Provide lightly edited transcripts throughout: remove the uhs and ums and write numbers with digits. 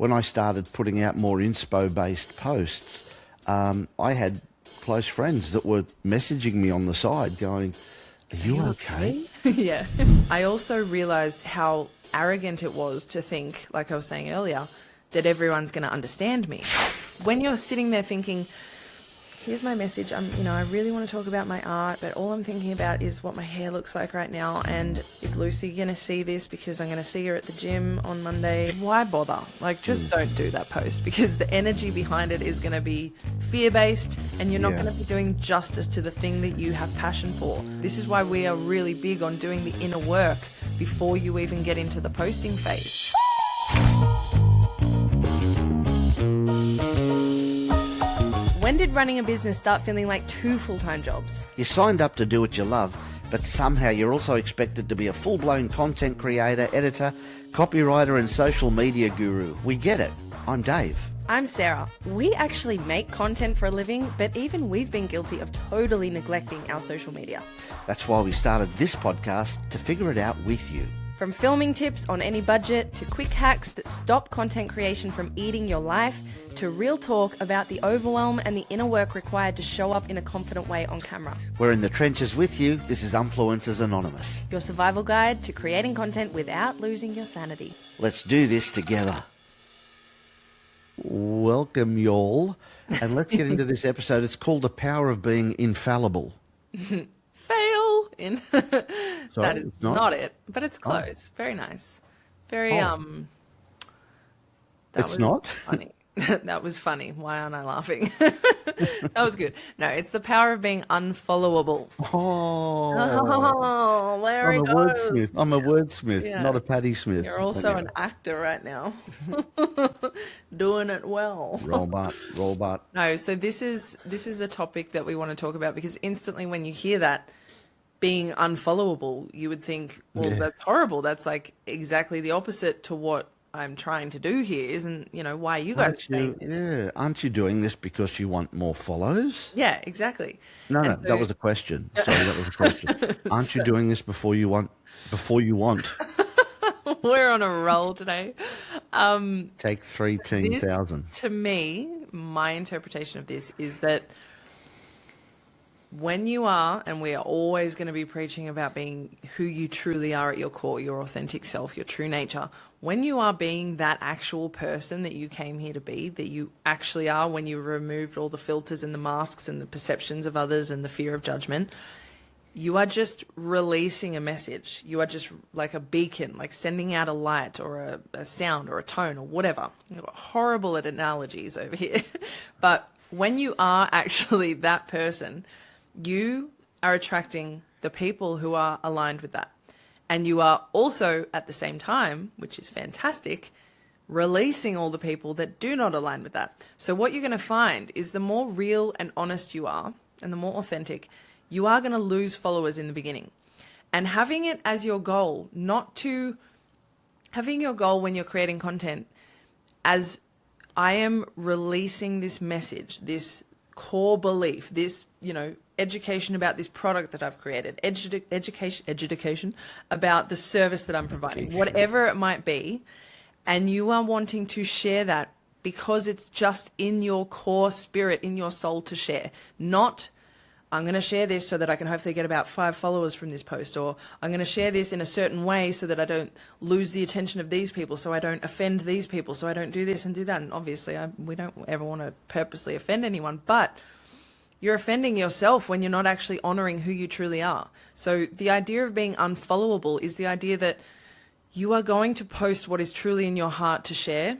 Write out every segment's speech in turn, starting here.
when I started putting out more inspo-based posts, I had close friends that were messaging me on the side going, are you okay? Yeah. I also realized how arrogant it was to think, like I was saying earlier, that everyone's going to understand me. When you're sitting there thinking, here's my message, I really want to talk about my art, but all I'm thinking about is what my hair looks like right now, and is Lucy going to see this because I'm going to see her at the gym on Monday? Why bother? Like, just don't do that post, because the energy behind it is going to be fear-based, and you're not going to be doing justice to the thing that you have passion for. This is why we are really big on doing the inner work before you even get into the posting phase. When did running a business start feeling like 2 full-time jobs? You signed up to do what you love, but somehow you're also expected to be a full-blown content creator, editor, copywriter and social media guru. We get it. I'm Dave. I'm Sarah. We actually make content for a living, but even we've been guilty of totally neglecting our social media. That's why we started this podcast, to figure it out with you. From filming tips on any budget, to quick hacks that stop content creation from eating your life, to real talk about the overwhelm and the inner work required to show up in a confident way on camera. We're in the trenches with you. This is Influencers Anonymous. Your survival guide to creating content without losing your sanity. Let's do this together. Welcome, y'all. And let's get into this episode. It's called The Power of Being Infallible. Fail in Sorry, that is it's not it, but it's close. Very nice. Very that It's was not? Funny. That was funny. Why aren't I laughing? That was good. No, it's the power of being unfollowable. Oh, there I'm we a go. wordsmith. I'm a wordsmith, Yeah. not a Paddy Smith. You're also an actor right now. Doing it well. Roll butt. No, so this is a topic that we want to talk about, because instantly when you hear that, being unfollowable, you would think, well, that's horrible. That's like exactly the opposite to what I'm trying to do here. Isn't, why are you guys saying this? Yeah, aren't you doing this because you want more follows? Yeah, exactly. No, And that was a question. Sorry, that was a question. Aren't you doing this before you want? We're on a roll today. Take 13,000. To me, my interpretation of this is that when you are, and we are always going to be preaching about being who you truly are at your core, your authentic self, your true nature, when you are being that actual person that you came here to be, that you actually are, when you removed all the filters and the masks and the perceptions of others and the fear of judgment, you are just releasing a message. You are just like a beacon, like sending out a light or a sound or a tone or whatever. Horrible at analogies over here. But when you are actually that person, you are attracting the people who are aligned with that. And you are also, at the same time, which is fantastic, releasing all the people that do not align with that. So what you're going to find is the more real and honest you are, and the more authentic, you are going to lose followers in the beginning. And having it as your goal, having your goal when you're creating content as, I am releasing this message, this core belief, this, education about this product that I've created, education about the service that I'm providing, whatever it might be, and you are wanting to share that because it's just in your core spirit, in your soul to share, not I'm going to share this so that I can hopefully get about 5 followers from this post, or I'm going to share this in a certain way so that I don't lose the attention of these people, so I don't offend these people, so I don't do this and do that. And obviously we don't ever want to purposely offend anyone, but you're offending yourself when you're not actually honoring who you truly are. So the idea of being unfollowable is the idea that you are going to post what is truly in your heart to share,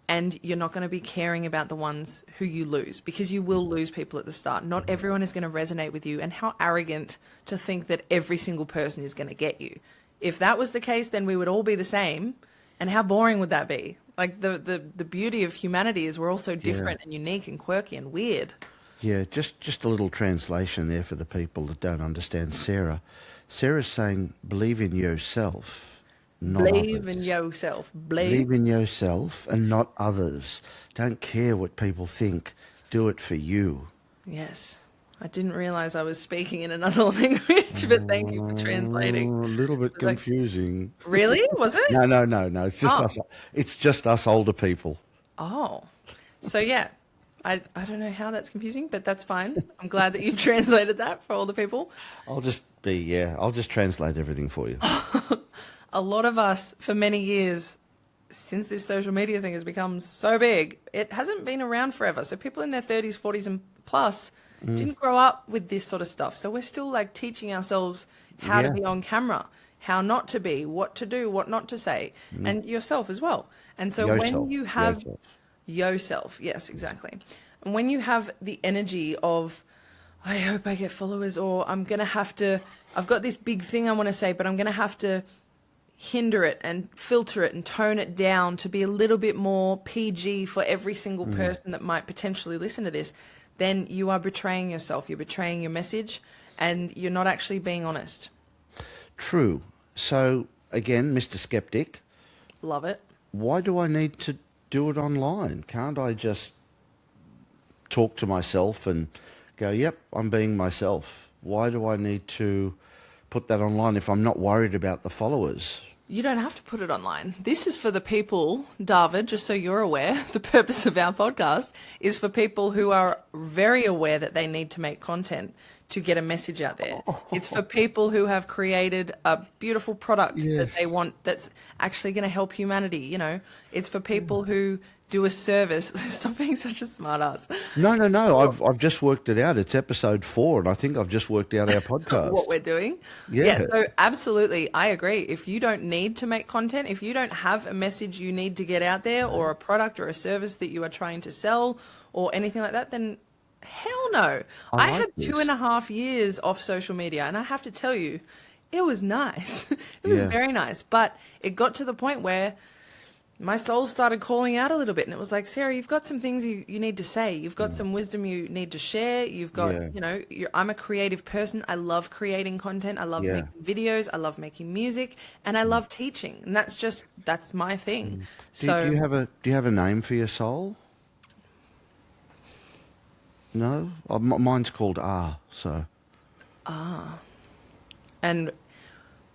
and you're not going to be caring about the ones who you lose, because you will lose people at the start. Not everyone is going to resonate with you, and how arrogant to think that every single person is going to get you. If that was the case, then we would all be the same, and how boring would that be? Like the beauty of humanity is we're all so different and unique and quirky and weird. Yeah, just a little translation there for the people that don't understand Sarah. Sarah's saying, believe in yourself, not Believe others. in yourself. Believe in yourself and not others. Don't care what people think. Do it for you. Yes, I didn't realize I was speaking in another language, but thank you for translating. A little bit Was like, confusing. really? Was it? No. It's just Oh. us. It's just us older people. Oh. So yeah, I don't know how that's confusing, but that's fine. I'm glad that you've translated that for all the people. I'll just translate everything for you. A lot of us, for many years, since this social media thing has become so big, it hasn't been around forever. So people in their 30s, 40s and plus didn't grow up with this sort of stuff. So we're still like teaching ourselves how to be on camera, how not to be, what to do, what not to say, and yourself as well. And so when you have yourself, yes, exactly. And when you have the energy of, I hope I get followers, or I've got this big thing I want to say, but I'm going to have to hinder it and filter it and tone it down to be a little bit more PG for every single person that might potentially listen to this, then you are betraying yourself. You're betraying your message and you're not actually being honest. True. So again, Mr. Skeptic. Love it. Why do I need to do it online? Can't I just talk to myself and go, yep, I'm being myself? Why do I need to put that online if I'm not worried about the followers? You don't have to put it online. This is for the people, David, just so you're aware, the purpose of our podcast is for people who are very aware that they need to make content to get a message out there. It's for people who have created a beautiful product that they want that's actually going to help humanity, you know. It's for people who do a service. Stop being such a smart ass. No. I've just worked it out. It's episode 4, and I think I've just worked out our podcast. What we're doing. Yeah. So absolutely, I agree. If you don't need to make content, if you don't have a message you need to get out there, or a product or a service that you are trying to sell, or anything like that, then hell no. I had 2.5 years off social media, and I have to tell you, it was nice. It was very nice. But it got to the point where my soul started calling out a little bit, and it was like, Sarah, you've got some things you need to say. You've got some wisdom you need to share. You've got, you know, I'm a creative person. I love creating content. I love making videos. I love making music, and I love teaching. And that's my thing. Do you have a name for your soul? No? Mine's called so. And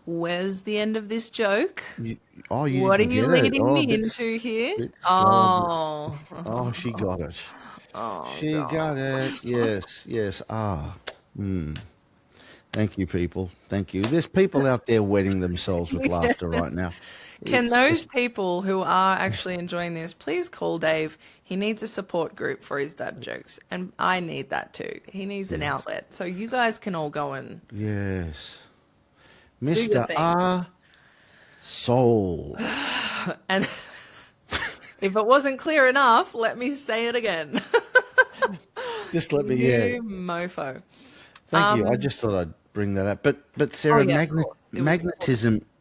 where's the end of this joke? What are you leading me into here? She got it. She got it. Yes. Thank you, people. Thank you. There's people out there wetting themselves with laughter right now. Can those people who are actually enjoying this please call Dave? He needs a support group for his dad jokes, and I need that too. He needs an outlet, so you guys can all go and Mr. R. Soul. And if it wasn't clear enough, let me say it again. Just let me You mofo. Thank you. I just thought I'd bring that up. But Sarah,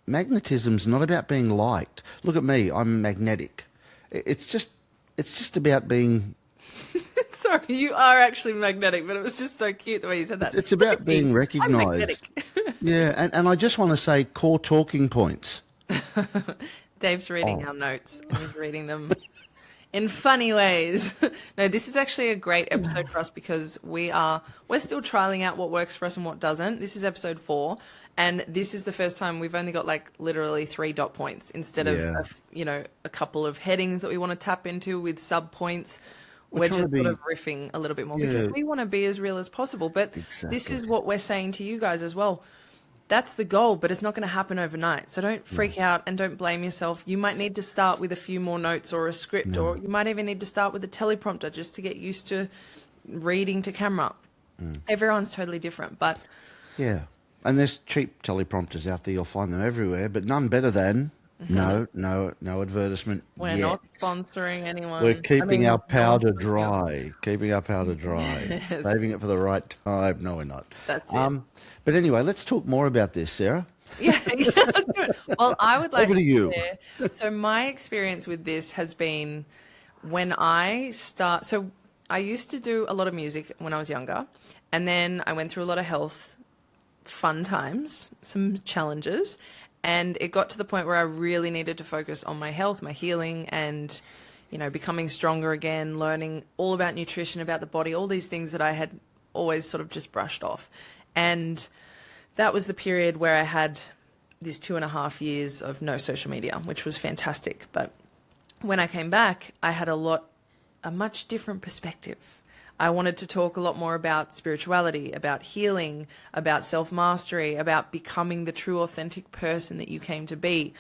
magnetism's not about being liked. Look at me, I'm magnetic. It's just about being. Sorry, you are actually magnetic, but it was just so cute the way you said that. It's about being recognised. And I just want to say core talking points. Dave's reading our notes, and he's reading them in funny ways. No, this is actually a great episode for us because we're still trialing out what works for us and what doesn't. This is episode 4, and this is the first time we've only got like literally 3 dot points instead of a couple of headings that we want to tap into with sub points. We're just sort of riffing a little bit more because we want to be as real as possible. But this is what we're saying to you guys as well. That's the goal, but it's not going to happen overnight. So don't freak out and don't blame yourself. You might need to start with a few more notes or a script, or you might even need to start with a teleprompter just to get used to reading to camera. Everyone's totally different, but... Yeah, and there's cheap teleprompters out there. You'll find them everywhere, but none better than... No advertisement. We're not sponsoring anyone. We're keeping our powder dry. Keeping our powder dry. Yes. Saving it for the right time. No, we're not. That's it. But anyway, let's talk more about this, Sarah. Yeah, let's do it. Well, I would like Over to you. Share. So my experience with this has been when I start. So I used to do a lot of music when I was younger, and then I went through a lot of health fun times, some challenges. And it got to the point where I really needed to focus on my health, my healing, and, you know, becoming stronger again, learning all about nutrition, about the body, all these things that I had always sort of just brushed off. And that was the period where I had this 2.5 years of no social media, which was fantastic. But when I came back, I had a much different perspective. I wanted to talk a lot more about spirituality, about healing, about self-mastery, about becoming the true authentic person that you came to be.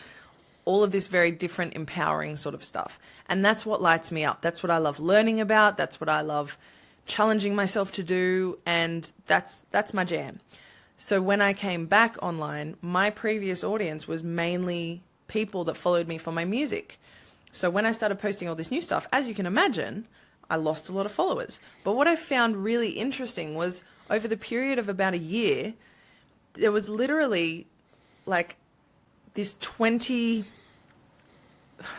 All of this very different, empowering sort of stuff. And that's what lights me up. That's what I love learning about. That's what I love challenging myself to do. And that's my jam. So when I came back online, my previous audience was mainly people that followed me for my music. So when I started posting all this new stuff, as you can imagine, I lost a lot of followers. But what I found really interesting was over the period of about a year, there was literally like this 20,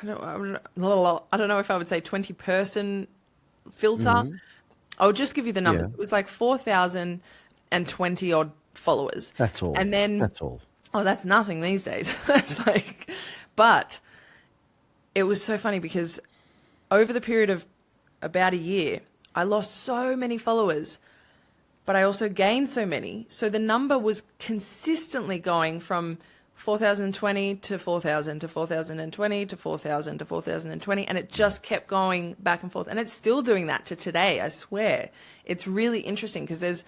I don't know if I would say 20 person filter. I'll just give you the numbers. Yeah. It was like 4,020 odd followers. That's all. And then, That's all. oh, that's nothing these days. It's like, but it was so funny because over the period of about a year, I lost so many followers, but I also gained so many. So the number was consistently going from 4,020 to 4,000 to 4,020 to 4,000 to 4,020. And it just kept going back and forth. And it's still doing that to today, I swear. It's really interesting because there's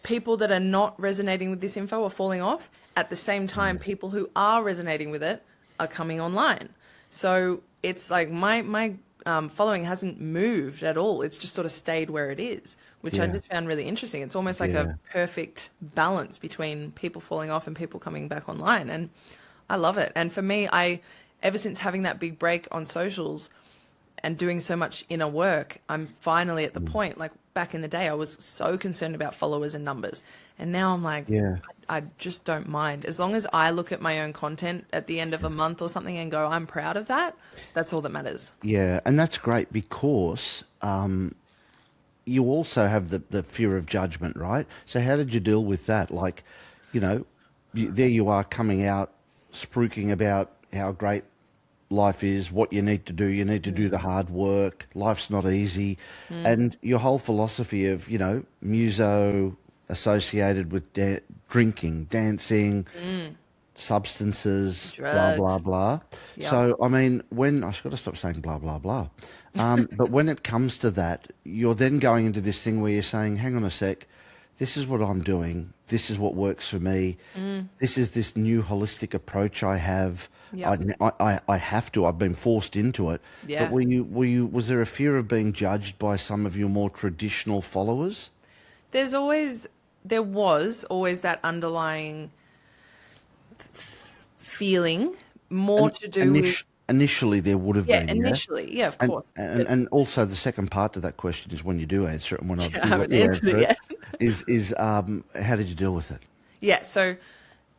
people that are not resonating with this info are falling off. At the same time, people who are resonating with it are coming online. So it's like my following hasn't moved at all. It's just sort of stayed where it is, which I just found really interesting. It's almost like a perfect balance between people falling off and people coming back online. And I love it. And for me, ever since having that big break on socials and doing so much inner work, I'm finally at the point, like back in the day, I was so concerned about followers and numbers. And now I'm like, I just don't mind. As long as I look at my own content at the end of a month or something and go, I'm proud of that, that's all that matters. Yeah, and that's great because you also have the fear of judgment, right? So how did you deal with that? Like, there you are coming out, spruiking about how great life is, what you need to do. You need to do the hard work. Life's not easy. And your whole philosophy of, muso associated with drinking, dancing, substances, drugs, blah, blah, blah. Yep. So, I mean, I've got to stop saying blah, blah, blah. But when it comes to that, you're then going into this thing where you're saying, hang on a sec, this is what I'm doing. This is what works for me. This is this new holistic approach I have. Yep. I have to. I've been forced into it. Yeah. But was there a fear of being judged by some of your more traditional followers? There was always that underlying feeling, more to do with... Initially, there would have been. Initially, of course. And also the second part to that question is when you do answer it, and when I haven't answered it yet. is how did you deal with it? Yeah, so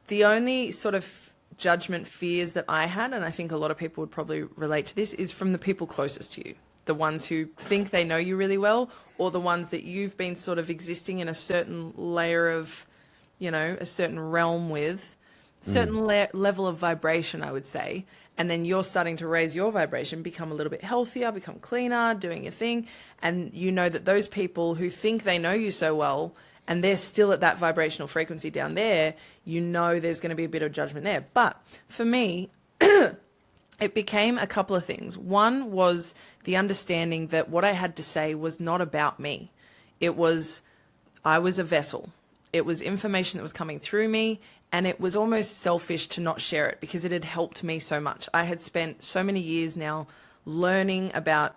the only sort of judgment fears that I had, and I think a lot of people would probably relate to this, is from the people closest to you. The ones who think they know you really well, or the ones that you've been sort of existing in a certain layer of, a certain realm with, certain level of vibration, I would say. And then you're starting to raise your vibration, become a little bit healthier, become cleaner, doing your thing. And you know that those people who think they know you so well, and they're still at that vibrational frequency down there, there's going to be a bit of judgment there. But for me, it became a couple of things. One was the understanding that what I had to say was not about me. I was a vessel. It was information that was coming through me, and it was almost selfish to not share it because it had helped me so much. I had spent so many years now learning about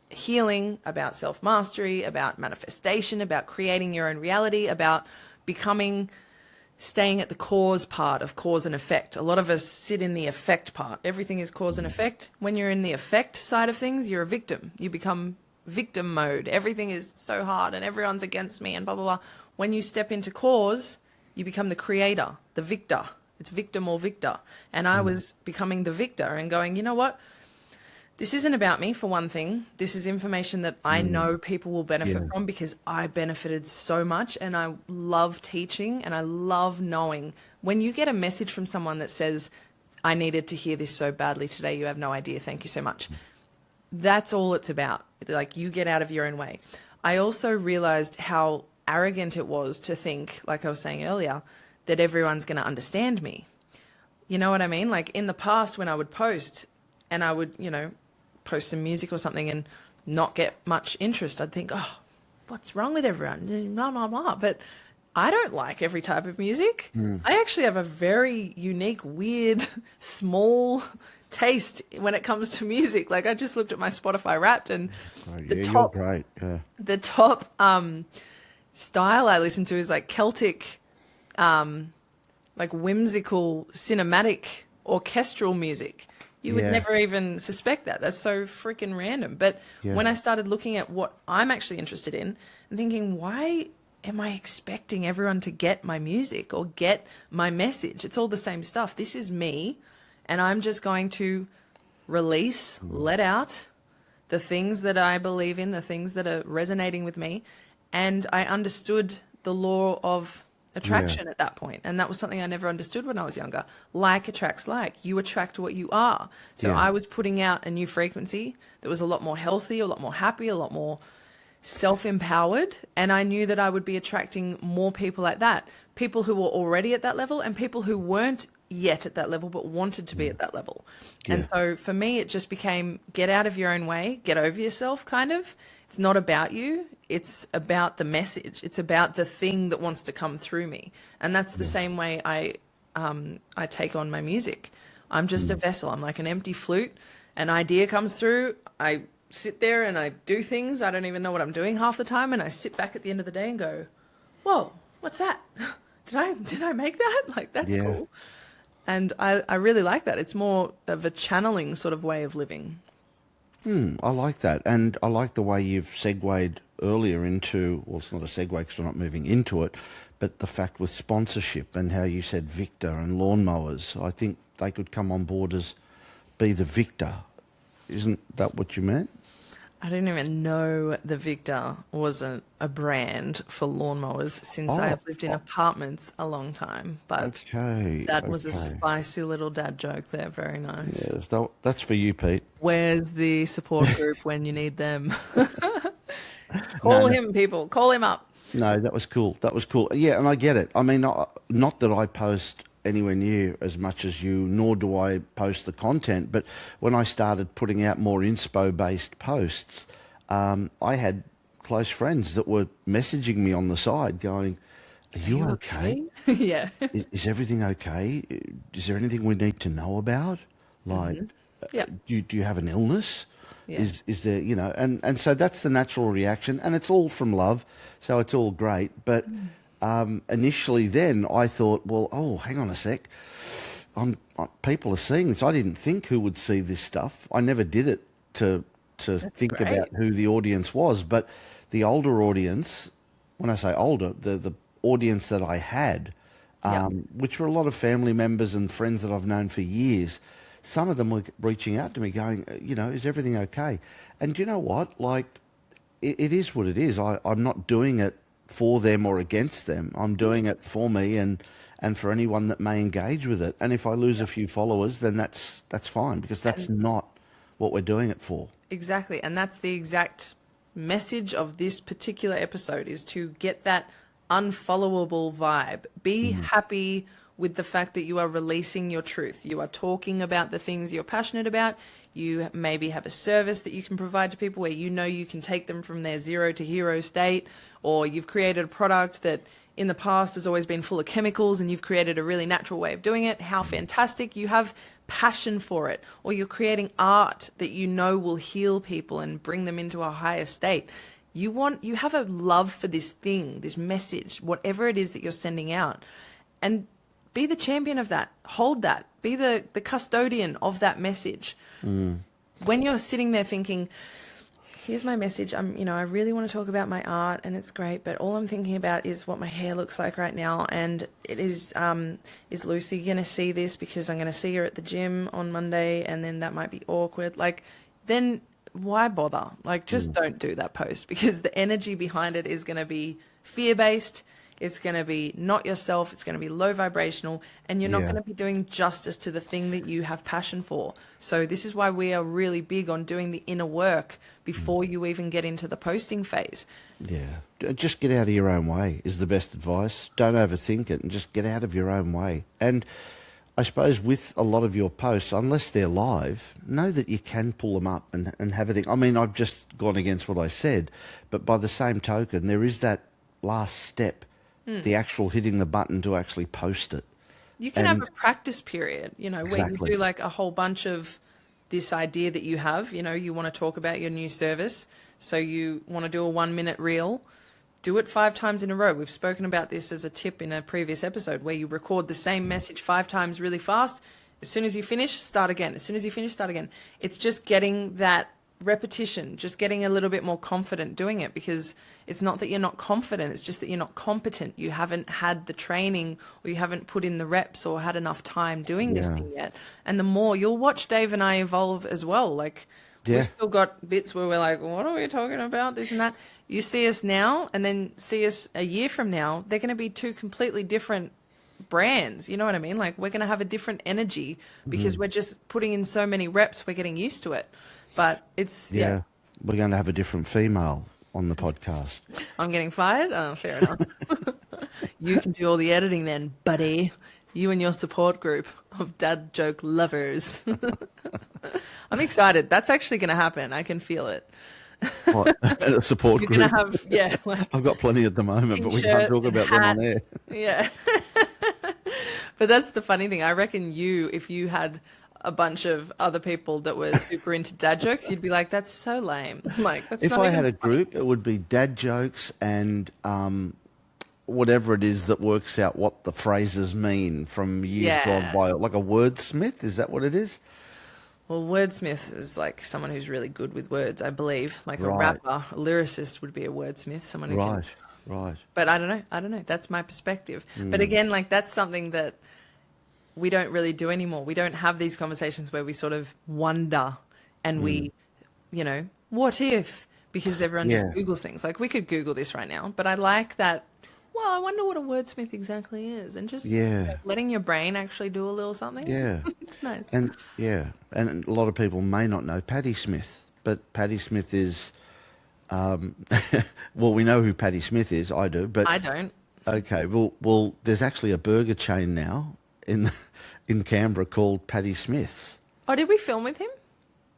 healing, about self-mastery, about manifestation, about creating your own reality, about staying at the cause part of cause and effect. A lot of us sit in the effect part. Everything is cause and effect. When you're in the effect side of things, you're a victim. You become victim mode. Everything is so hard and everyone's against me and blah, blah, blah. When you step into cause, you become the creator, the victor. It's victim or victor. And I was becoming the victor and going, you know what? This isn't about me, for one thing. This is information that I know people will benefit from because I benefited so much, and I love teaching and I love knowing. When you get a message from someone that says, I needed to hear this so badly today, you have no idea, thank you so much. That's all it's about. Like, you get out of your own way. I also realized how arrogant it was to think, like I was saying earlier, that everyone's going to understand me. You know what I mean? Like in the past when I would post and I would, post some music or something and not get much interest, I'd think, oh, what's wrong with everyone? Blah, blah, blah. But I don't like every type of music. I actually have a very unique, weird, small taste when it comes to music. Like I just looked at my Spotify Wrapped and you're great. Yeah. the top style I listen to is like Celtic, like whimsical, cinematic, orchestral music. You would never even suspect that. That's so freaking random. But when I started looking at what I'm actually interested in and thinking, why am I expecting everyone to get my music or get my message? It's all the same stuff. This is me, and I'm just going to release, let out the things that I believe in, the things that are resonating with me. And I understood the law of attraction at that point. And that was something I never understood when I was younger. Like attracts like. You attract what you are. So I was putting out a new frequency that was a lot more healthy, a lot more happy, a lot more self-empowered. And I knew that I would be attracting more people like that. People who were already at that level and people who weren't yet at that level but wanted to be at that level. And so for me, it just became get out of your own way, get over yourself kind of. It's not about you. It's about the message. It's about the thing that wants to come through me. And that's the same way I take on my music. I'm just a vessel. I'm like an empty flute. An idea comes through. I sit there and I do things. I don't even know what I'm doing half the time. And I sit back at the end of the day and go, whoa, what's that? Did I make that? Like, that's cool. And I really like that. It's more of a channeling sort of way of living. I like that. And I like the way you've segued earlier into, well, it's not a segue because we're not moving into it, but the fact with sponsorship and how you said victor and lawnmowers. I think they could come on board as be the victor. Isn't that what you meant? I didn't even know the Victor was a brand for lawnmowers since I have lived in apartments a long time. But that was a spicy little dad joke there. Very nice. Yes, that's for you, Pete. Where's the support group when you need them? Call him, people. Call him up. No, that was cool. That was cool. Yeah, and I get it. I mean, not that I post anywhere near as much as you, nor do I post the content. But when I started putting out more inspo-based posts, I had close friends that were messaging me on the side going, are you okay? Yeah. Is everything okay? Is there anything we need to know about? Like, do you have an illness? Yeah. Is there, and so that's the natural reaction, and it's all from love, so it's all great. But initially then I thought, well, hang on a sec. People are seeing this. I didn't think who would see this stuff. I never did it to think about who the audience was. But the older audience, when I say older, the audience that I had, which were a lot of family members and friends that I've known for years, some of them were reaching out to me going, is everything okay? And you know what? Like, it is what it is. I'm not doing it for them or against them. I'm doing it for me and for anyone that may engage with it. And if I lose a few followers, then that's fine, because that's not what we're doing it for. Exactly. And that's the exact message of this particular episode, is to get that unfollowable vibe. Be happy with the fact that you are releasing your truth. You are talking about the things you're passionate about. You maybe have a service that you can provide to people where you can take them from their zero to hero state, or you've created a product that in the past has always been full of chemicals and you've created a really natural way of doing it. How fantastic. You have passion for it, or you're creating art that will heal people and bring them into a higher state. You have a love for this thing, this message, whatever it is that you're sending out, and be the champion of that. Hold that. Be the custodian of that message. When you're sitting there thinking, here's my message. I really want to talk about my art and it's great, but all I'm thinking about is what my hair looks like right now. And it is Lucy going to see this because I'm going to see her at the gym on Monday, and then that might be awkward. Like, then why bother? Like, just don't do that post, because the energy behind it is going to be fear-based. It's going to be not yourself. It's going to be low vibrational, and you're not Yeah. going to be doing justice to the thing that you have passion for. So this is why we are really big on doing the inner work before you even get into the posting phase. Yeah. Just get out of your own way is the best advice. Don't overthink it and just get out of your own way. And I suppose with a lot of your posts, unless they're live, know that you can pull them up and have a think. I mean, I've just gone against what I said, but by the same token, there is that last step, the actual hitting the button to actually post it. You can have a practice period, where Exactly. you do like a whole bunch of this idea that you have, you want to talk about your new service. So you want to do a 1-minute reel. Do it 5 times in a row. We've spoken about this as a tip in a previous episode where you record the same message 5 times really fast. As soon as you finish, start again. As soon as you finish, start again. It's just getting that repetition, just getting a little bit more confident doing it, because it's not that you're not confident. It's just that you're not competent. You haven't had the training, or you haven't put in the reps or had enough time doing this thing yet. And the more you'll watch Dave and I evolve as well. Like, we've still got bits where we're like, what are we talking about? This and that. You see us now and then see us a year from now, they're going to be 2 completely different brands. You know what I mean? Like, we're going to have a different energy because we're just putting in so many reps, we're getting used to it. But it's, We're going to have a different female on the podcast. I'm getting fired? Oh, fair enough. You can do all the editing then, buddy. You and your support group of dad joke lovers. I'm excited. That's actually going to happen. I can feel it. What? A support You're group. going to have, like, I've got plenty at the moment, but we can't talk about them on air. Yeah. But that's the funny thing. I reckon if you had a bunch of other people that were super into dad jokes, you'd be like, that's so lame. Like, that's If not I even had a funny. group, it would be dad jokes and whatever it is that works out what the phrases mean from years gone by. Like a wordsmith, is that what it is? Well, wordsmith is like someone who's really good with words, I believe. Like a Right. rapper, a lyricist would be a wordsmith, someone who can. Right. But I don't know. That's my perspective. But again, like, that's something that we don't really do anymore. We don't have these conversations where we sort of wonder and we, what if? Because everyone just Googles things. Like, we could Google this right now, but I like that. Well, I wonder what a wordsmith exactly is, and just letting your brain actually do a little something. Yeah. It's nice. And and a lot of people may not know Patti Smith, but Patti Smith is, well, we know who Patti Smith is. I do, but I don't. Okay, well, there's actually a burger chain now in Canberra called Patti Smith's. Oh, did we film with him?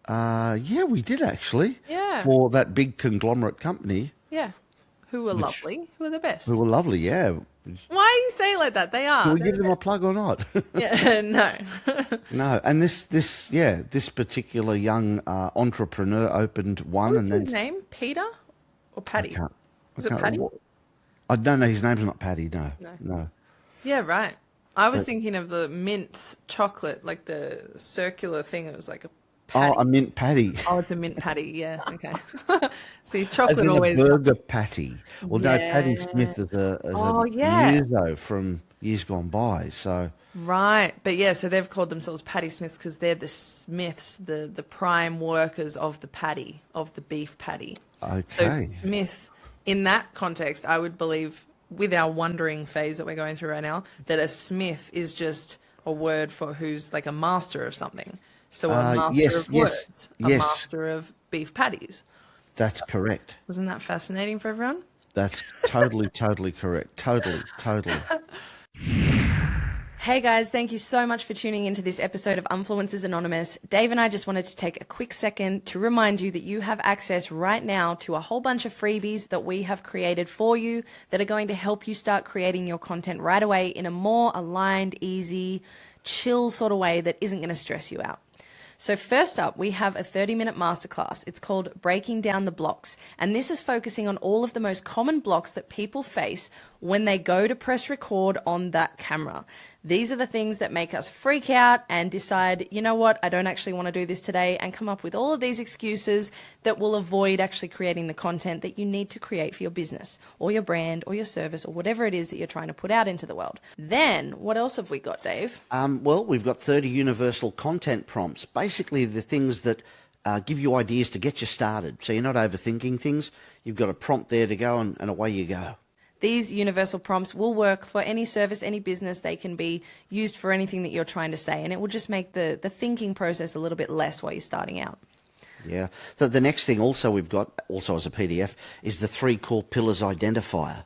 Yeah, we did actually. Yeah. For that big conglomerate company. Yeah. Who were lovely. Who were the best. Who were lovely, yeah. Why are you saying it like that? They are. Do we give them a plug or not? Yeah, no. No, and this particular young entrepreneur opened one, What's and his then name? Peter or Paddy? Was it can't- Paddy? I don't know. His name's not Paddy. No. Yeah, right. I was thinking of the mint chocolate, like the circular thing. It was like a patty. Oh, a mint patty. Oh, it's a mint patty. Yeah. Okay. See, As chocolate in always. a burger patty. Well, no, Patti Yeah. Smith is a yeah. muso from years gone by. So Right. But yeah, so they've called themselves Patty Smiths because they're the Smiths, the prime workers of the patty, of the beef patty. okay, So Smith, in that context, I would believe, with our wondering phase that we're going through right now, that a Smith is just a word for who's like a master of something. So a master of words, a master of beef patties. That's correct. Wasn't that fascinating for everyone? That's totally correct. Totally. Hey guys, thank you so much for tuning into this episode of Influencers Anonymous. Dave and I just wanted to take a quick second to remind you that you have access right now to a whole bunch of freebies that we have created for you that are going to help you start creating your content right away in a more aligned, easy, chill sort of way that isn't going to stress you out. So first up, we have a 30-minute masterclass. It's called Breaking Down the Blocks. And this is focusing on all of the most common blocks that people face when they go to press record on that camera. These are the things that make us freak out and decide, you know what, I don't actually want to do this today, and come up with all of these excuses that will avoid actually creating the content that you need to create for your business or your brand or your service or whatever it is that you're trying to put out into the world. Then what else have we got, Dave? Well, we've got 30 universal content prompts, basically the things that give you ideas to get you started. So you're not overthinking things. You've got a prompt there to go and away you go. these universal prompts will work for any service, any business. They can be used for anything that you're trying to say, and it will just make the thinking process a little bit less while you're starting out. Yeah. So the next thing also we've got, also as a PDF, is the 3 core pillars identifier.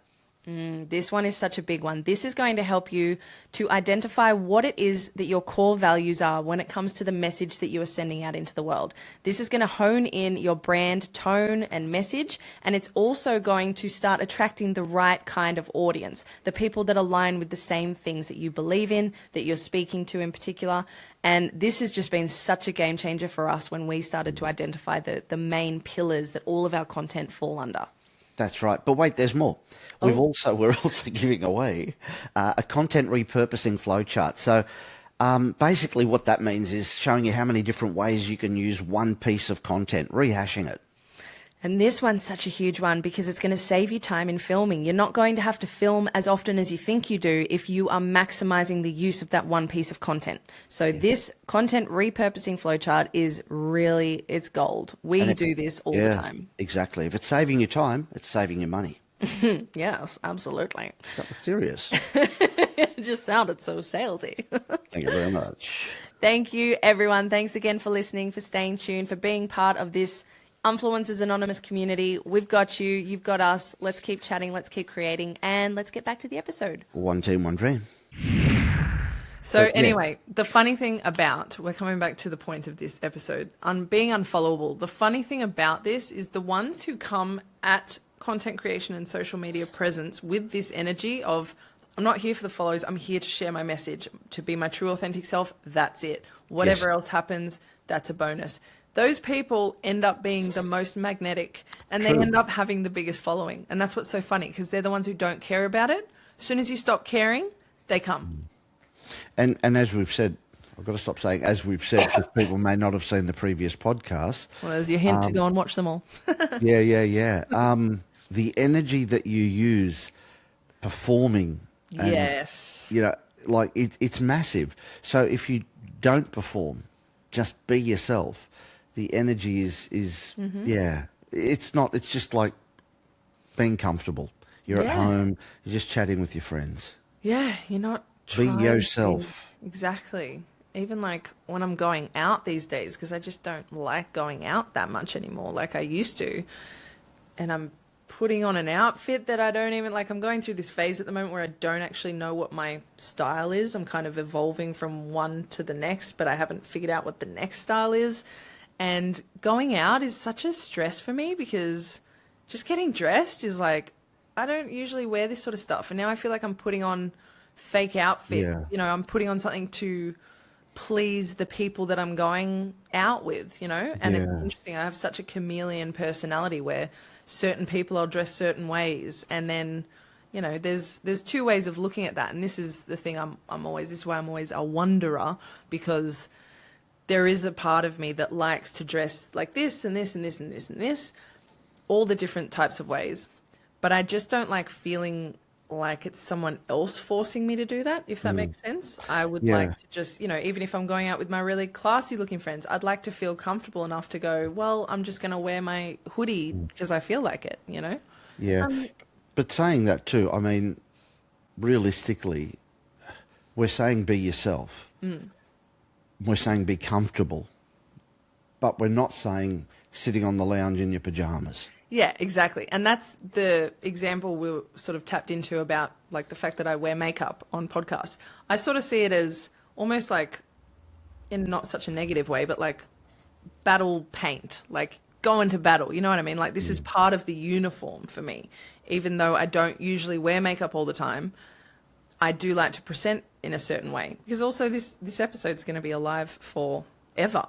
This one is such a big one. This is going to help you to identify what it is that your core values are when it comes to the message that you are sending out into the world. This is going to hone in your brand tone and message, and it's also going to start attracting the right kind of audience, the people that align with the same things that you believe in, that you're speaking to in particular. And this has just been such a game changer for us when we started to identify the main pillars that all of our content fall under. That's right. But wait, there's more. We're also giving away a content repurposing flowchart. So basically what that means is showing you how many different ways you can use one piece of content, rehashing it. And this one's such a huge one because it's going to save you time in filming. You're not going to have to film as often as you think you do if you are maximizing the use of that one piece of content. So this content repurposing flowchart is really, it's gold. We do this all the time. Exactly. If it's saving you time, it's saving you money. Yes, absolutely. That was serious. It just sounded so salesy. Thank you very much. Thank you, everyone. Thanks again for listening, for staying tuned, for being part of this Influencers Anonymous community. We've got you. You've got us. Let's keep chatting. Let's keep creating. And let's get back to the episode. One team, one dream. So anyway, the funny thing about, we're coming back to the point of this episode, on being unfollowable, the funny thing about this is the ones who come at content creation and social media presence with this energy of, I'm not here for the follows, I'm here to share my message, to be my true authentic self, that's it. Whatever else happens, that's a bonus. Those people end up being the most magnetic, and they end up having the biggest following. And that's what's so funny, because they're the ones who don't care about it. As soon as you stop caring, they come. And as we've said, I've got to stop saying as we've said, because people may not have seen the previous podcast. Well, there's your hint to go and watch them all. The energy that you use performing. And, yes. You know, like it's massive. So if you don't perform, just be yourself. The energy is it's just like being comfortable. You're at home, you're just chatting with your friends. Yeah, you're not Be yourself. Exactly. Even like when I'm going out these days, because I just don't like going out that much anymore like I used to. And I'm putting on an outfit that I don't even like. I'm going through this phase at the moment where I don't actually know what my style is. I'm kind of evolving from one to the next, but I haven't figured out what the next style is. And going out is such a stress for me because just getting dressed is like, I don't usually wear this sort of stuff. And now I feel like I'm putting on fake outfits. Yeah. You know, I'm putting on something to please the people that I'm going out with, you know? And it's interesting. I have such a chameleon personality where certain people I'll dress certain ways. And then, you know, there's two ways of looking at that. And this is the thing this is why I'm always a wanderer, because there is a part of me that likes to dress like this and this and this and this and this, all the different types of ways. But I just don't like feeling like it's someone else forcing me to do that, if that makes sense. I would like to just, you know, even if I'm going out with my really classy looking friends, I'd like to feel comfortable enough to go, well, I'm just going to wear my hoodie because I feel like it, you know? Yeah. But saying that too, I mean, realistically, we're saying be yourself. We're saying be comfortable. But we're not saying sitting on the lounge in your pajamas. Yeah, exactly. And that's the example we were sort of tapped into about like the fact that I wear makeup on podcasts. I sort of see it as almost like, in not such a negative way, but like battle paint, like go into battle. You know what I mean? Like this is part of the uniform for me. Even though I don't usually wear makeup all the time, I do like to present in a certain way, because also this episode's going to be alive forever.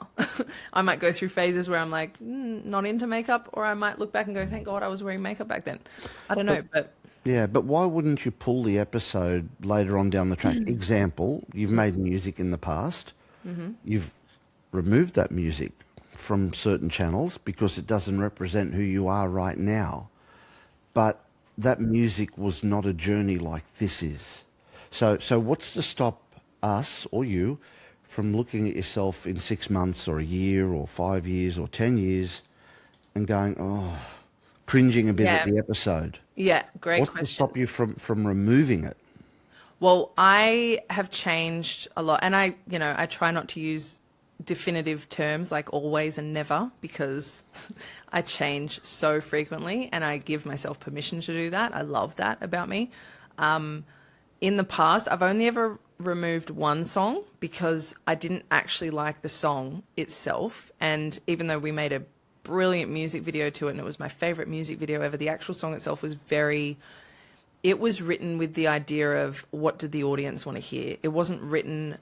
I might go through phases where I'm like, not into makeup, or I might look back and go, thank God I was wearing makeup back then. I don't know, but... Yeah, but why wouldn't you pull the episode later on down the track? Example, you've made music in the past. You've removed that music from certain channels because it doesn't represent who you are right now. But that music was not a journey like this is. So what's to stop us or you from looking at yourself in 6 months or a year or 5 years or 10 years and going, oh, cringing a bit Yeah. at the episode? Yeah, great What's to question. stop you from removing it? Well, I have changed a lot, and I try not to use definitive terms like always and never, because I change so frequently and I give myself permission to do that. I love that about me. In the past, I've only ever removed one song because I didn't actually like the song itself. And even though we made a brilliant music video to it and it was my favorite music video ever, the actual song itself was it was written with the idea of what did the audience want to hear. It wasn't written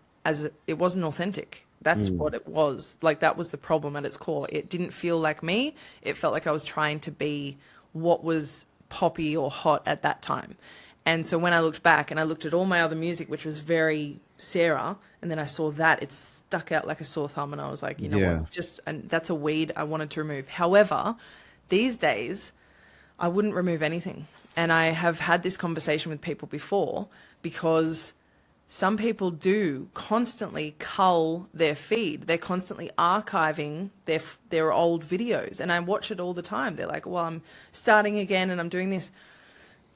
it wasn't authentic. That's what it was. Like, that was the problem at its core. It didn't feel like me. It felt like I was trying to be what was poppy or hot at that time. And so when I looked back and I looked at all my other music, which was very Sarah, and then I saw that, it stuck out like a sore thumb, and I was like, you know what, and that's a weed I wanted to remove. However, these days, I wouldn't remove anything. And I have had this conversation with people before, because some people do constantly cull their feed. They're constantly archiving their old videos. And I watch it all the time. They're like, well, I'm starting again and I'm doing this.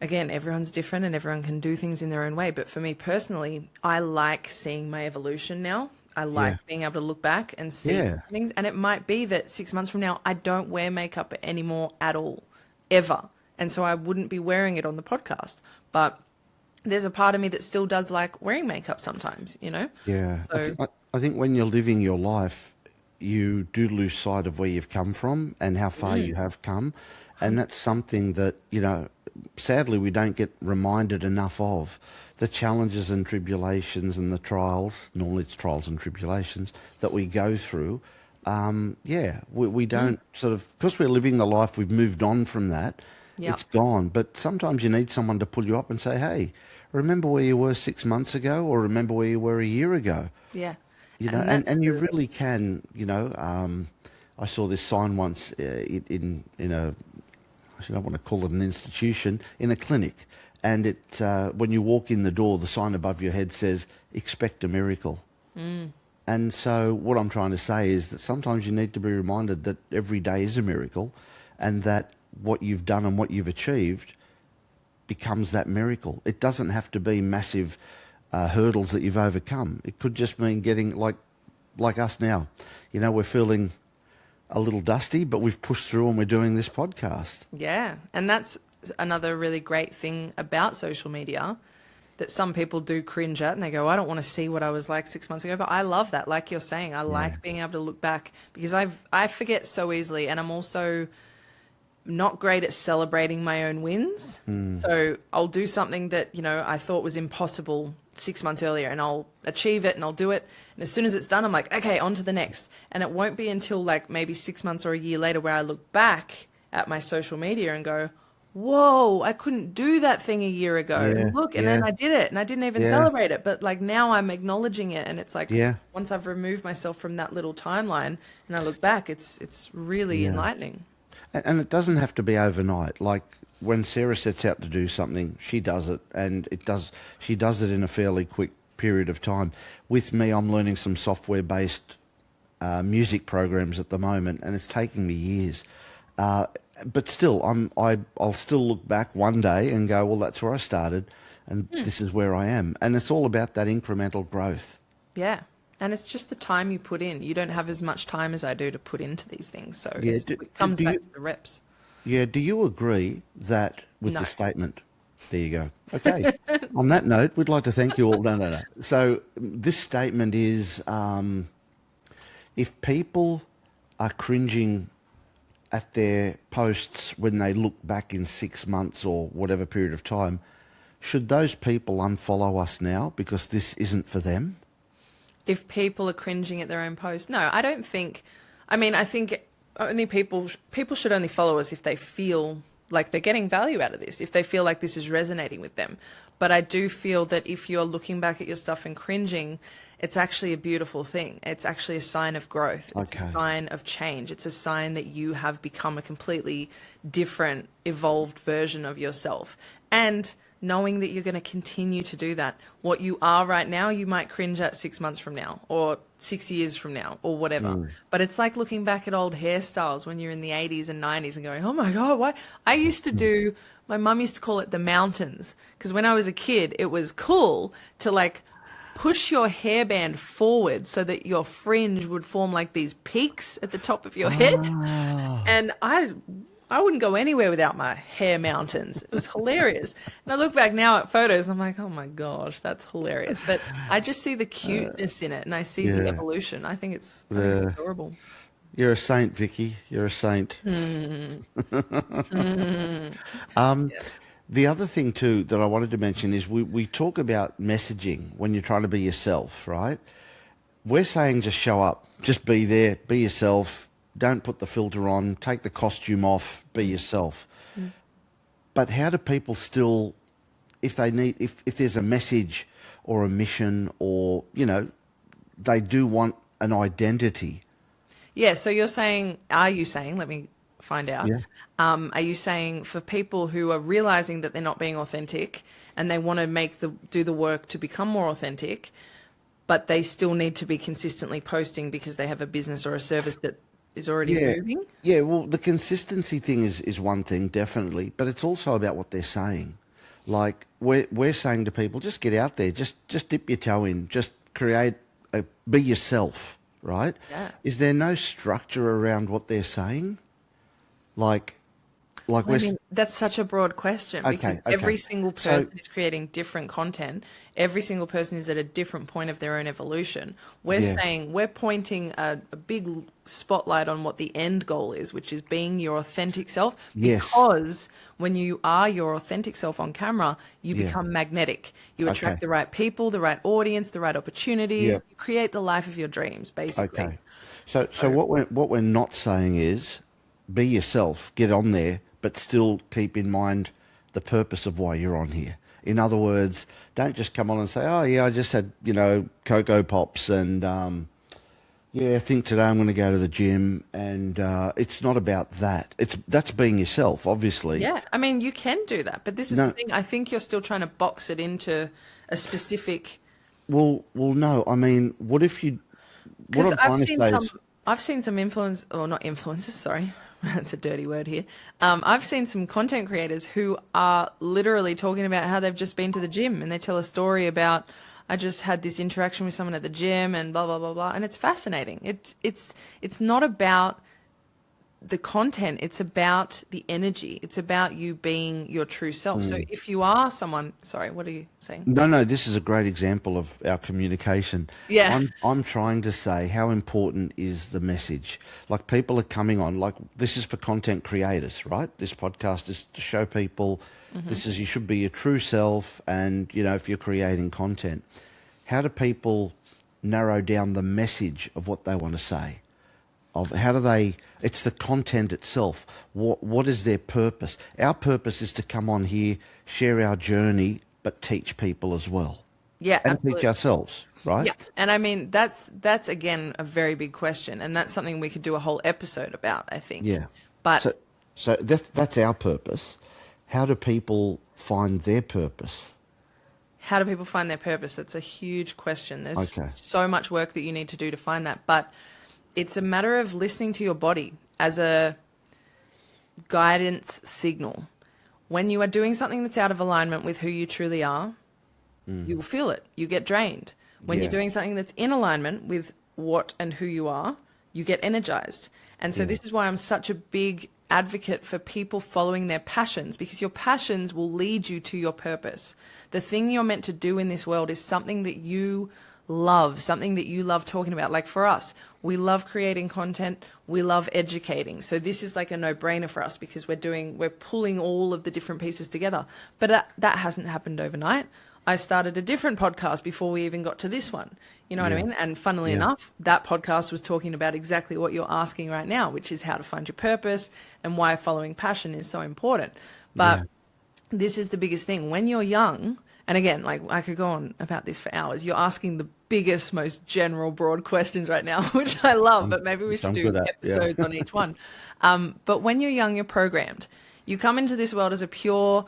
Again, everyone's different and everyone can do things in their own way. But for me personally, I like seeing my evolution now. I like being able to look back and see things. And it might be that 6 months from now, I don't wear makeup anymore at all, ever. And so I wouldn't be wearing it on the podcast. But there's a part of me that still does like wearing makeup sometimes, you know? Yeah. So, I think when you're living your life, you do lose sight of where you've come from and how far you have come. And that's something that, sadly, we don't get reminded enough of. The challenges and tribulations and the trials, normally it's trials and tribulations, that we go through. We don't sort of, because we're living the life, we've moved on from that. It's gone. But sometimes you need someone to pull you up and say, hey, remember where you were 6 months ago, or remember where you were a year ago? yeah. And you really can, I saw this sign once in a, I don't want to call it an institution, in a clinic. And it when you walk in the door, the sign above your head says, expect a miracle. And so what I'm trying to say is that sometimes you need to be reminded that every day is a miracle, and that what you've done and what you've achieved becomes that miracle. It doesn't have to be massive hurdles that you've overcome. It could just mean getting like us now. We're feeling a little dusty, but we've pushed through and we're doing this podcast. Yeah. And that's another really great thing about social media that some people do cringe at, and they go, I don't want to see what I was like 6 months ago. But I love that. Like you're saying, I like being able to look back, because I forget so easily, and I'm also not great at celebrating my own wins. So I'll do something that, I thought was impossible 6 months earlier, and I'll achieve it and I'll do it. And as soon as it's done, I'm like, okay, on to the next. And it won't be until like maybe 6 months or a year later where I look back at my social media and go, whoa, I couldn't do that thing a year ago. And look, and then I did it and I didn't even celebrate it. But like now I'm acknowledging it, and it's like once I've removed myself from that little timeline and I look back, it's really enlightening. And it doesn't have to be overnight. Like when Sarah sets out to do something, she does it, and she does it in a fairly quick period of time. With me, I'm learning some software-based music programs at the moment, and it's taking me years. But still, I'll still look back one day and go, well, that's where I started, and this is where I am. And it's all about that incremental growth. Yeah. And it's just the time you put in. You don't have as much time as I do to put into these things. So it comes back to the reps. Yeah. Do you agree that with the statement? There you go. Okay. On that note, we'd like to thank you all. No. So this statement is, if people are cringing at their posts when they look back in 6 months or whatever period of time, should those people unfollow us now because this isn't for them? If people are cringing at their own posts, no, I don't think. I think only people should only follow us if they feel like they're getting value out of this, if they feel like this is resonating with them. But I do feel that if you're looking back at your stuff and cringing, it's actually a beautiful thing. It's actually a sign of growth. It's a sign of change. It's a sign that you have become a completely different, evolved version of yourself. And knowing that you're going to continue to do that. What you are right now, you might cringe at 6 months from now or 6 years from now or whatever. But it's like looking back at old hairstyles when you're in the 80s and 90s and going, oh my God, why? I used to do, my mum used to call it the mountains, because when I was a kid, it was cool to like push your hairband forward so that your fringe would form like these peaks at the top of your head. And I wouldn't go anywhere without my hair mountains. It was hilarious. And I look back now at photos and I'm like, oh my gosh, that's hilarious. But I just see the cuteness in it and I see the evolution. I think it's adorable. You're a saint, Vicky. You're a saint. The other thing too that I wanted to mention is we talk about messaging when you're trying to be yourself, right? We're saying just show up, just be there, be yourself. Don't put the filter on, take the costume off, be yourself. But how do people still, if there's a message or a mission or, they do want an identity? Yeah, so are you saying, let me find out. Yeah. Are you saying for people who are realizing that they're not being authentic and they want to do the work to become more authentic, but they still need to be consistently posting because they have a business or a service that is already moving? Yeah, well, the consistency thing is one thing, definitely, but it's also about what they're saying. Like we're saying to people, just get out there, just dip your toe in, just be yourself, right? Yeah. Is there no structure around what they're saying? That's such a broad question because every single person is creating different content. Every single person is at a different point of their own evolution. We're pointing a big spotlight on what the end goal is, which is being your authentic self. Because when you are your authentic self on camera, you become magnetic. You attract the right people, the right audience, the right opportunities. You create the life of your dreams, basically. Okay. So what we're not saying is be yourself, get on there, but still keep in mind the purpose of why you're on here. In other words, don't just come on and say, oh, yeah, I just had, Cocoa Pops and, I think today I'm going to go to the gym. And it's not about that. That's being yourself, obviously. Yeah, I mean, you can do that. But this is the thing. I think you're still trying to box it into a specific... Well, no. I mean, what if you... Because I've seen some not influencers, sorry. That's a dirty word here. I've seen some content creators who are literally talking about how they've just been to the gym and they tell a story about, I just had this interaction with someone at the gym and blah, blah, blah, blah. And it's fascinating. It's not about the content. It's about the energy. It's about you being your true self. So if you are someone, sorry, what are you saying? No, this is a great example of our communication. Yeah. I'm trying to say how important is the message. Like people are coming on, like this is for content creators, right? This podcast is to show people you should be your true self. And, if you're creating content, how do people narrow down the message of what they want to say? It's the content itself. What is their purpose? Our purpose is to come on here, share our journey, but teach people as well. Yeah, and absolutely. teach ourselves, right? Yeah, and I mean, that's again, a very big question. And that's something we could do a whole episode about, I think. Yeah. But so that's our purpose. How do people find their purpose? How do people find their purpose? That's a huge question. There's so much work that you need to do to find that. But it's a matter of listening to your body as a guidance signal. When you are doing something that's out of alignment with who you truly are, you will feel it. You get drained. When you're doing something that's in alignment with what and who you are, you get energized. And so this is why I'm such a big advocate for people following their passions, because your passions will lead you to your purpose. The thing you're meant to do in this world is something that you love, something that you love talking about. Like for us, we love creating content, we love educating. So this is like a no-brainer for us because we're pulling all of the different pieces together. But that hasn't happened overnight. I started a different podcast before we even got to this one. You know what I mean? And funnily enough, that podcast was talking about exactly what you're asking right now, which is how to find your purpose and why following passion is so important. But this is the biggest thing. When you're young, and again, like I could go on about this for hours, you're asking the biggest, most general, broad questions right now, which I love, but maybe we should do episodes on each one. But when you're young, you're programmed. You come into this world as a pure,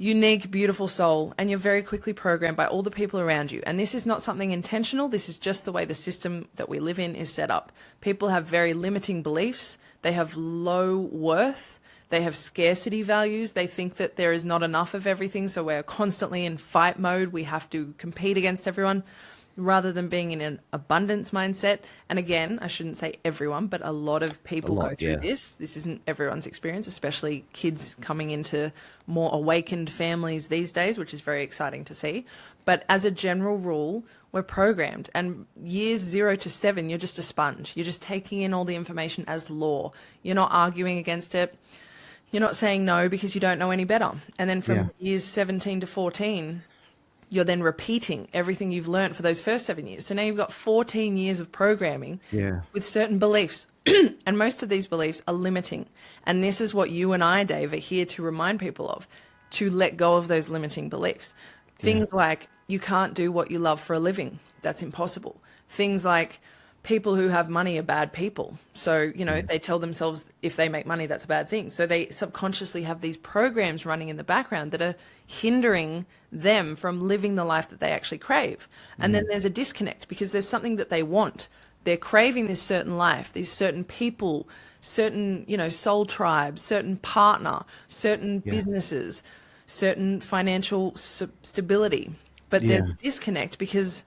unique, beautiful soul, and you're very quickly programmed by all the people around you. And this is not something intentional. This is just the way the system that we live in is set up. People have very limiting beliefs. They have low worth. They have scarcity values. They think that there is not enough of everything. So we're constantly in fight mode. We have to compete against everyone rather than being in an abundance mindset. And again, I shouldn't say everyone, but a lot of people go through this. This isn't everyone's experience, especially kids coming into more awakened families these days, which is very exciting to see. But as a general rule, we're programmed. And years 0 to 7, you're just a sponge. You're just taking in all the information as law. You're not arguing against it. You're not saying no because you don't know any better. And then from years 17 to 14, you're then repeating everything you've learned for those first 7 years. So now you've got 14 years of programming with certain beliefs. And most of these beliefs are limiting. And this is what you and I, Dave, are here to remind people of, to let go of those limiting beliefs. Things like you can't do what you love for a living. That's impossible. Things like people who have money are bad people. So, you know, they tell themselves if they make money, that's a bad thing. So they subconsciously have these programs running in the background that are hindering them from living the life that they actually crave. And then there's a disconnect because there's something that they want. They're craving this certain life, these certain people, certain, you know, soul tribes, certain partner, certain businesses, certain financial stability. But there's a disconnect because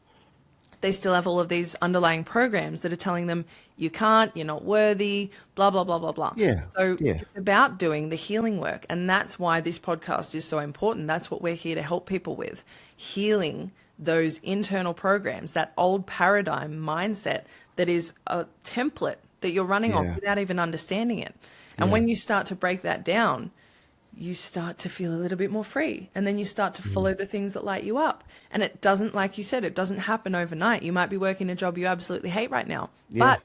they still have all of these underlying programs that are telling them you can't, you're not worthy, blah, blah, blah, blah, blah. So it's about doing the healing work. And that's why this podcast is so important. That's what we're here to help people with, healing those internal programs, that old paradigm mindset that is a template that you're running on without even understanding it. And when you start to break that down, you start to feel a little bit more free, and then you start to follow the things that light you up. And it doesn't, like you said, it doesn't happen overnight. You might be working a job you absolutely hate right now. But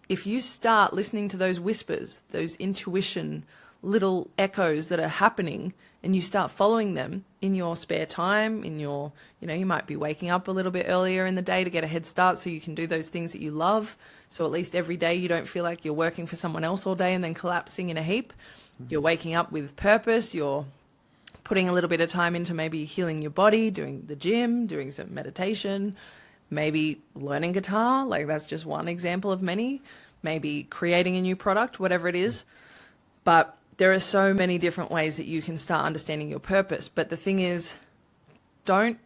if you start listening to those whispers, those intuition, little echoes that are happening, and you start following them in your spare time, in your, you know, you might be waking up a little bit earlier in the day to get a head start so you can do those things that you love. So at least every day you don't feel like you're working for someone else all day and then collapsing in a heap. You're waking up with purpose. You're putting a little bit of time into maybe healing your body, doing the gym, doing some meditation, maybe learning guitar. Like that's just one example of many. Maybe creating a new product, whatever it is. But there are so many different ways that you can start understanding your purpose. But the thing is, don't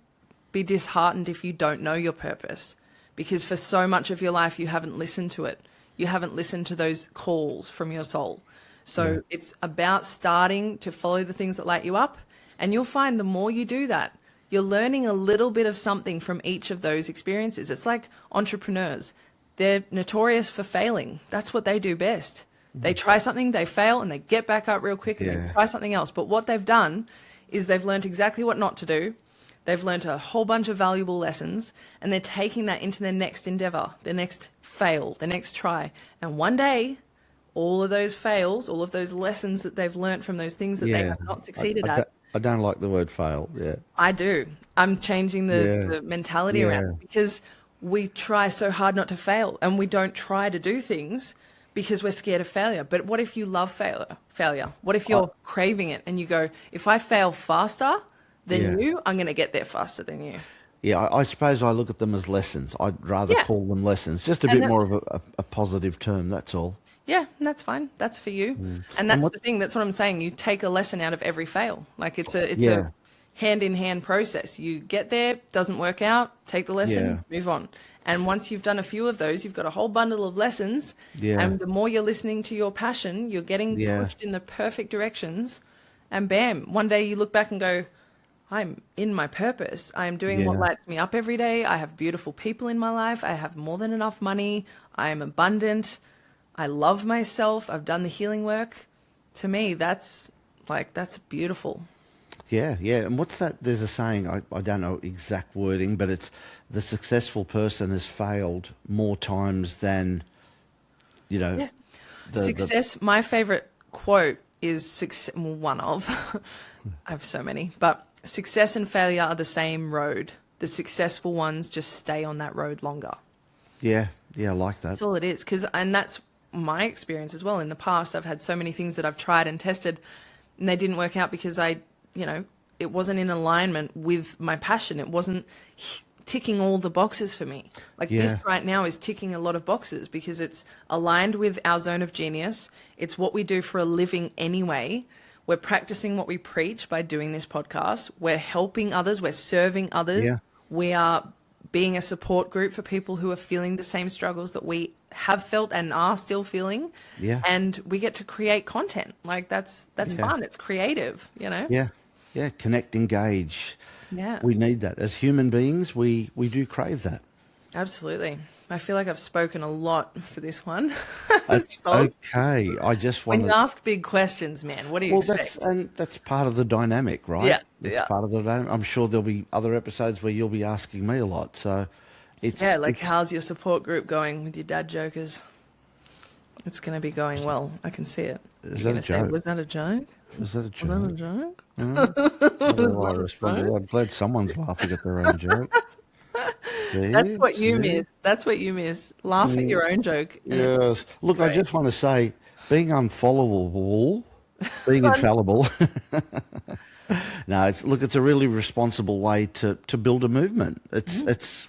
be disheartened if you don't know your purpose, because for so much of your life, you haven't listened to it. You haven't listened to those calls from your soul. So it's about starting to follow the things that light you up. And you'll find the more you do that, you're learning a little bit of something from each of those experiences. It's like entrepreneurs. They're notorious for failing. That's what they do best. They try something, they fail, and they get back up real quick and they try something else. But what they've done is they've learned exactly what not to do. They've learned a whole bunch of valuable lessons, and they're taking that into their next endeavor, their next fail, their next try. And one day, all of those fails, all of those lessons that they've learned from those things that they have not succeeded at. I don't like the word fail. I do. I'm changing the mentality around it, because we try so hard not to fail, and we don't try to do things because we're scared of failure. But what if you love failure? What if you're craving it and you go, if I fail faster than you, I'm going to get there faster than you. Yeah, I suppose I look at them as lessons. I'd rather call them lessons. Just a bit more of a positive term, that's all. Yeah, that's fine. That's for you. And that's the thing. That's what I'm saying. You take a lesson out of every fail. Like it's a hand-in-hand process. You get there, doesn't work out, take the lesson, move on. And once you've done a few of those, you've got a whole bundle of lessons. And the more you're listening to your passion, you're getting pushed in the perfect directions. And bam, one day you look back and go, I'm in my purpose. I am doing what lights me up every day. I have beautiful people in my life. I have more than enough money. I am abundant. I love myself. I've done the healing work. To me, that's beautiful. Yeah. And what's that? There's a saying, I don't know exact wording, but it's the successful person has failed more times than, you know. Success, my favorite quote is, one of, I have so many, but success and failure are the same road. The successful ones just stay on that road longer. Yeah, I like that. That's all it is. And that's my experience as well. In the past, I've had so many things that I've tried and tested, and they didn't work out because I in alignment with my passion. It wasn't ticking all the boxes for me. Like this right now is ticking a lot of boxes because it's aligned with our zone of genius. It's what we do for a living anyway. We're practicing what we preach by doing this podcast. We're helping others. We're serving others. Yeah. We are being a support group for people who are feeling the same struggles that we have felt and are still feeling. Yeah. And we get to create content. Like that's fun. It's creative, you know? Yeah. Yeah. Connect, engage. Yeah. We need that. As human beings, we do crave that. Absolutely. I feel like I've spoken a lot for this one. That's okay. I just want when you ask big questions, man, what do you expect? That's part of the dynamic, right? Yeah. It's part of the dynamic. I'm sure there'll be other episodes where you'll be asking me a lot. So how's your support group going with your dad jokers? It's going to be going well. I can see it. Is that a joke? Was that a joke? Was that a joke? Was that a joke? I responded, I'm glad someone's laughing at their own joke. See? That's what you miss. That's what you miss. Laugh at your own joke. Yes. Look, I just want to say, being unfollowable, being infallible. No, it's a really responsible way to build a movement. It's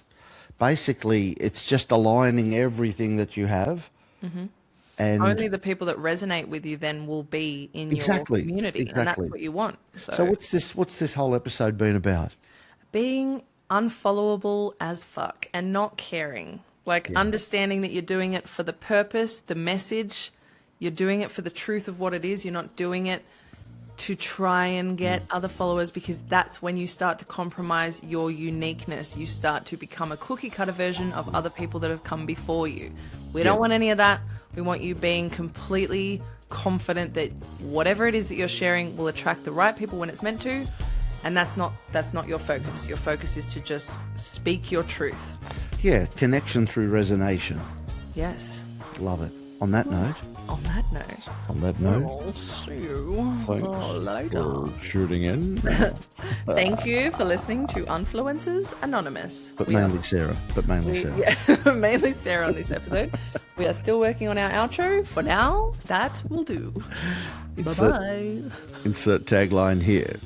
basically, it's just aligning everything that you have. Mm-hmm. And only the people that resonate with you then will be in your community. And that's what you want. So what's this whole episode been about? Being unfollowable as fuck and not caring. Understanding that you're doing it for the purpose, the message. You're doing it for the truth of what it is. You're not doing it to try and get other followers, because that's when you start to compromise your uniqueness. You start to become a cookie cutter version of other people that have come before you. We don't want any of that. We want you being completely confident that whatever it is that you're sharing will attract the right people when it's meant to. And that's not your focus. Your focus is to just speak your truth. Yeah, connection through resonation. Yes. Love it. On that note. I'll see you later. For shooting in. Thank you for listening to Influencers Anonymous. Mainly Sarah. Yeah, mainly Sarah on this episode. We are still working on our outro. For now, that will do. Bye-bye. Insert tagline here.